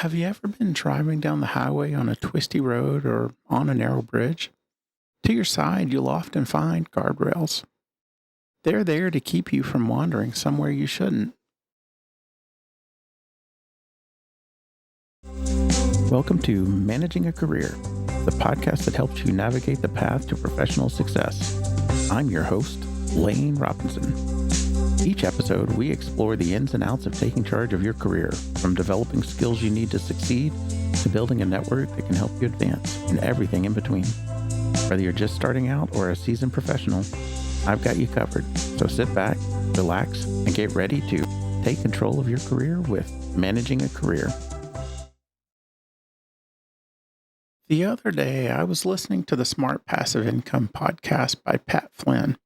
Have you ever been driving down the highway on a twisty road or on a narrow bridge? To your side, you'll often find guardrails. They're there to keep you from wandering somewhere you shouldn't. Welcome to Managing a Career, the podcast that helps you navigate the path to professional success. I'm your host, Lane Robinson. Each episode, we explore the ins and outs of taking charge of your career, from developing skills you need to succeed to building a network that can help you advance, and everything in between. Whether you're just starting out or a seasoned professional, I've got you covered. So sit back, relax, and get ready to take control of your career with Managing a Career. The other day, I was listening to the Smart Passive Income podcast by Pat Flynn.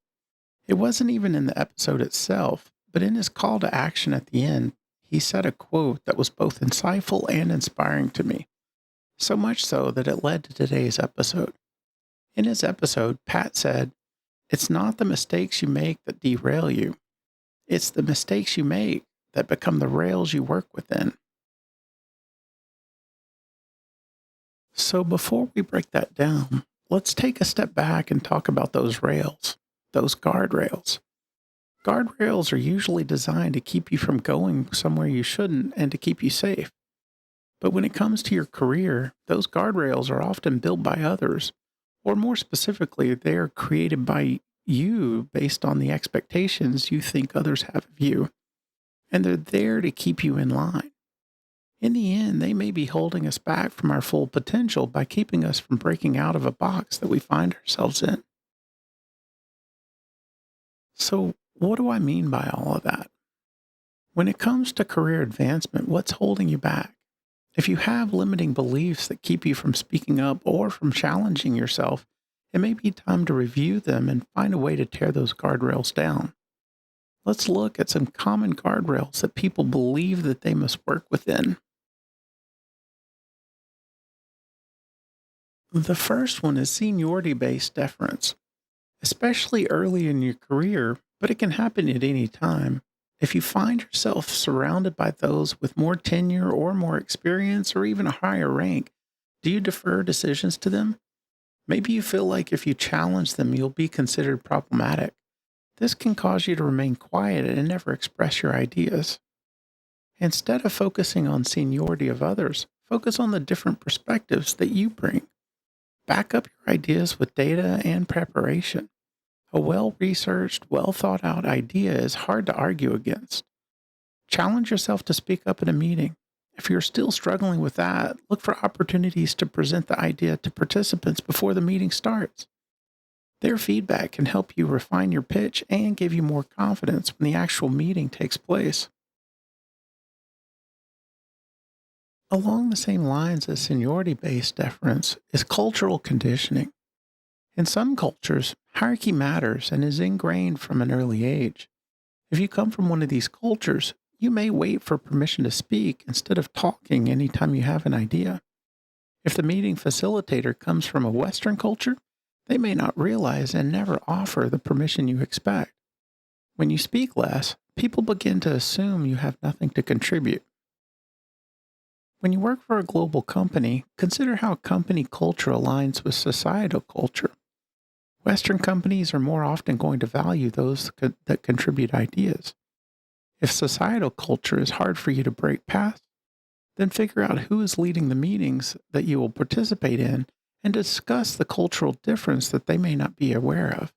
It wasn't even in the episode itself, but in his call to action at the end, he said a quote that was both insightful and inspiring to me, so much so that it led to today's episode. In his episode, Pat said, "It's not the mistakes you make that derail you. It's the mistakes you make that become the rails you work within." So before we break that down, let's take a step back and talk about those rails, those guardrails. Guardrails are usually designed to keep you from going somewhere you shouldn't and to keep you safe. But when it comes to your career, those guardrails are often built by others, or more specifically, they are created by you based on the expectations you think others have of you, and they're there to keep you in line. In the end, they may be holding us back from our full potential by keeping us from breaking out of a box that we find ourselves in. So, what do I mean by all of that? When it comes to career advancement, what's holding you back? If you have limiting beliefs that keep you from speaking up or from challenging yourself, it may be time to review them and find a way to tear those guardrails down. Let's look at some common guardrails that people believe that they must work within. The first one is seniority-based deference, especially early in your career, but it can happen at any time. If you find yourself surrounded by those with more tenure or more experience or even a higher rank, do you defer decisions to them? Maybe you feel like if you challenge them, you'll be considered problematic. This can cause you to remain quiet and never express your ideas. Instead of focusing on seniority of others, focus on the different perspectives that you bring. Back up your ideas with data and preparation. A well-researched, well-thought-out idea is hard to argue against. Challenge yourself to speak up in a meeting. If you're still struggling with that, look for opportunities to present the idea to participants before the meeting starts. Their feedback can help you refine your pitch and give you more confidence when the actual meeting takes place. Along the same lines as seniority-based deference is cultural conditioning. In some cultures, hierarchy matters and is ingrained from an early age. If you come from one of these cultures, you may wait for permission to speak instead of talking anytime you have an idea. If the meeting facilitator comes from a Western culture, they may not realize and never offer the permission you expect. When you speak less, people begin to assume you have nothing to contribute. When you work for a global company, consider how company culture aligns with societal culture. Western companies are more often going to value those that contribute ideas. If societal culture is hard for you to break past, then figure out who is leading the meetings that you will participate in and discuss the cultural difference that they may not be aware of.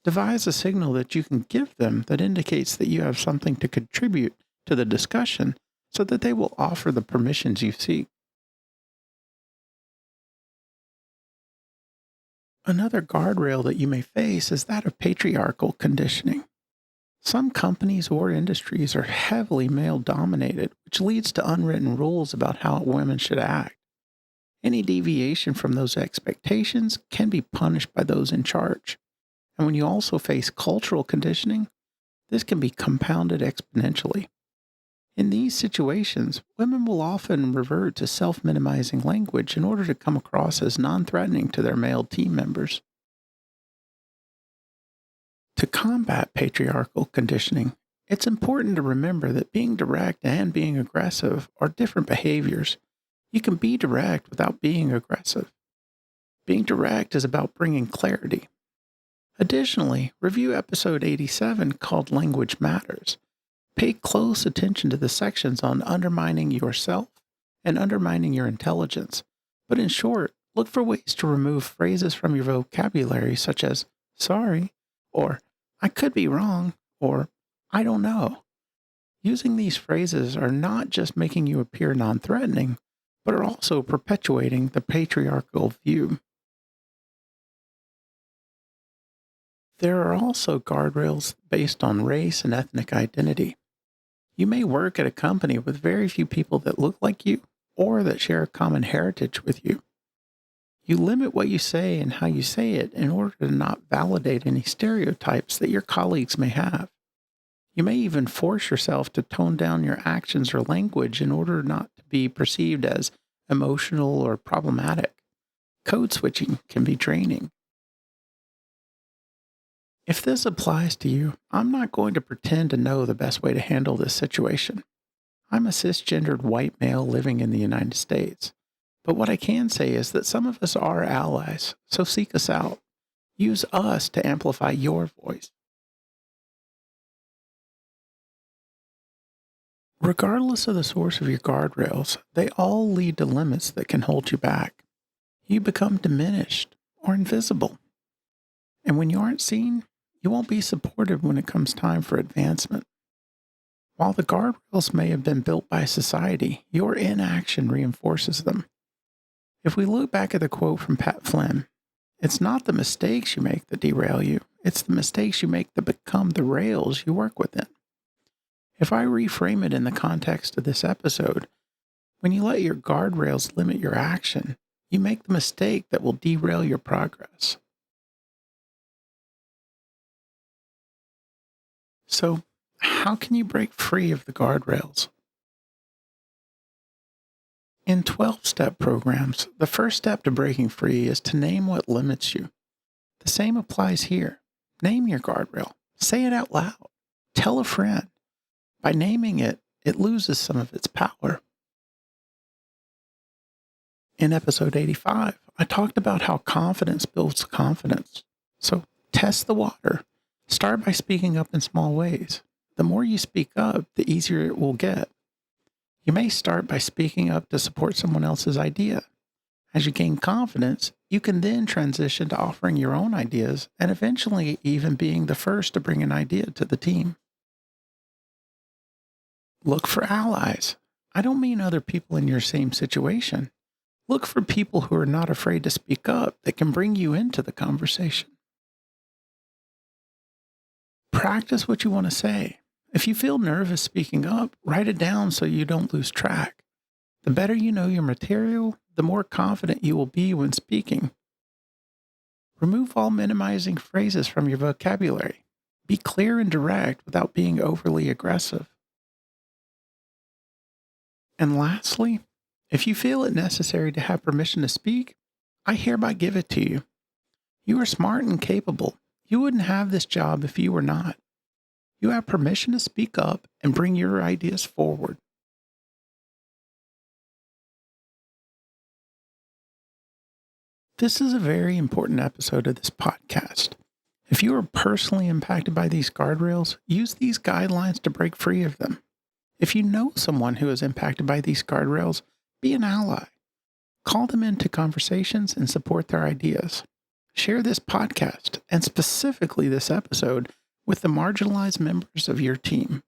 Devise a signal that you can give them that indicates that you have something to contribute to the discussion so that they will offer the permissions you seek. Another guardrail that you may face is that of patriarchal conditioning. Some companies or industries are heavily male dominated, which leads to unwritten rules about how women should act. Any deviation from those expectations can be punished by those in charge. And when you also face cultural conditioning, this can be compounded exponentially. In these situations, women will often revert to self-minimizing language in order to come across as non-threatening to their male team members. To combat patriarchal conditioning, It's important to remember that being direct and being aggressive are different behaviors. You can be direct without being aggressive. Being direct is about bringing clarity. Additionally, review episode 87 called Language Matters. Pay close attention to the sections on undermining yourself and undermining your intelligence. But in short, look for ways to remove phrases from your vocabulary such as sorry, or I could be wrong, or I don't know. Using these phrases are not just making you appear non-threatening, but are also perpetuating the patriarchal view. There are also guardrails based on race and ethnic identity. You may work at a company with very few people that look like you or that share a common heritage with you. You limit what you say and how you say it in order to not validate any stereotypes that your colleagues may have. You may even force yourself to tone down your actions or language in order not to be perceived as emotional or problematic. Code switching can be draining. If this applies to you, I'm not going to pretend to know the best way to handle this situation. I'm a cisgendered white male living in the United States. But what I can say is that some of us are allies, so seek us out. Use us to amplify your voice. Regardless of the source of your guardrails, they all lead to limits that can hold you back. You become diminished or invisible. And when you aren't seen, you won't be supported when it comes time for advancement. While the guardrails may have been built by society, your inaction reinforces them. If we look back at the quote from Pat Flynn, it's not the mistakes you make that derail you, it's the mistakes you make that become the rails you work within. If I reframe it in the context of this episode, when you let your guardrails limit your action, you make the mistake that will derail your progress. So, how can you break free of the guardrails? In 12-step programs, the first step to breaking free is to name what limits you. The same applies here. Name your guardrail. Say it out loud. Tell a friend. By naming it, it loses some of its power. In episode 85, I talked about how confidence builds confidence. So test the water. Start by speaking up in small ways. The more you speak up, the easier it will get. You may start by speaking up to support someone else's idea. As you gain confidence, you can then transition to offering your own ideas and eventually even being the first to bring an idea to the team. Look for allies. I don't mean other people in your same situation. Look for people who are not afraid to speak up that can bring you into the conversation. Practice what you want to say. If you feel nervous speaking up, write it down so you don't lose track. The better you know your material, the more confident you will be when speaking. Remove all minimizing phrases from your vocabulary. Be clear and direct without being overly aggressive. And lastly, if you feel it necessary to have permission to speak, I hereby give it to you. You are smart and capable. You wouldn't have this job if you were not. You have permission to speak up and bring your ideas forward. This is a very important episode of this podcast. If you are personally impacted by these guardrails, use these guidelines to break free of them. If you know someone who is impacted by these guardrails, be an ally. Call them into conversations and support their ideas. Share this podcast, and specifically this episode, with the marginalized members of your team.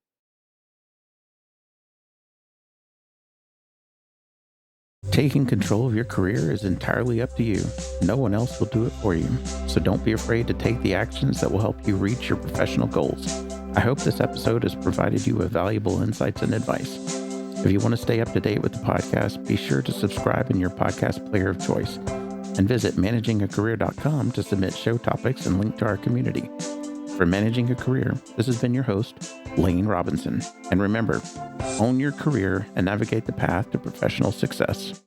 Taking control of your career is entirely up to you. No one else will do it for you. So don't be afraid to take the actions that will help you reach your professional goals. I hope this episode has provided you with valuable insights and advice. If you want to stay up to date with the podcast, be sure to subscribe in your podcast player of choice and visit managingacareer.com to submit show topics and link to our community. For Managing a Career, this has been your host, Lane Robinson. And remember, own your career and navigate the path to professional success.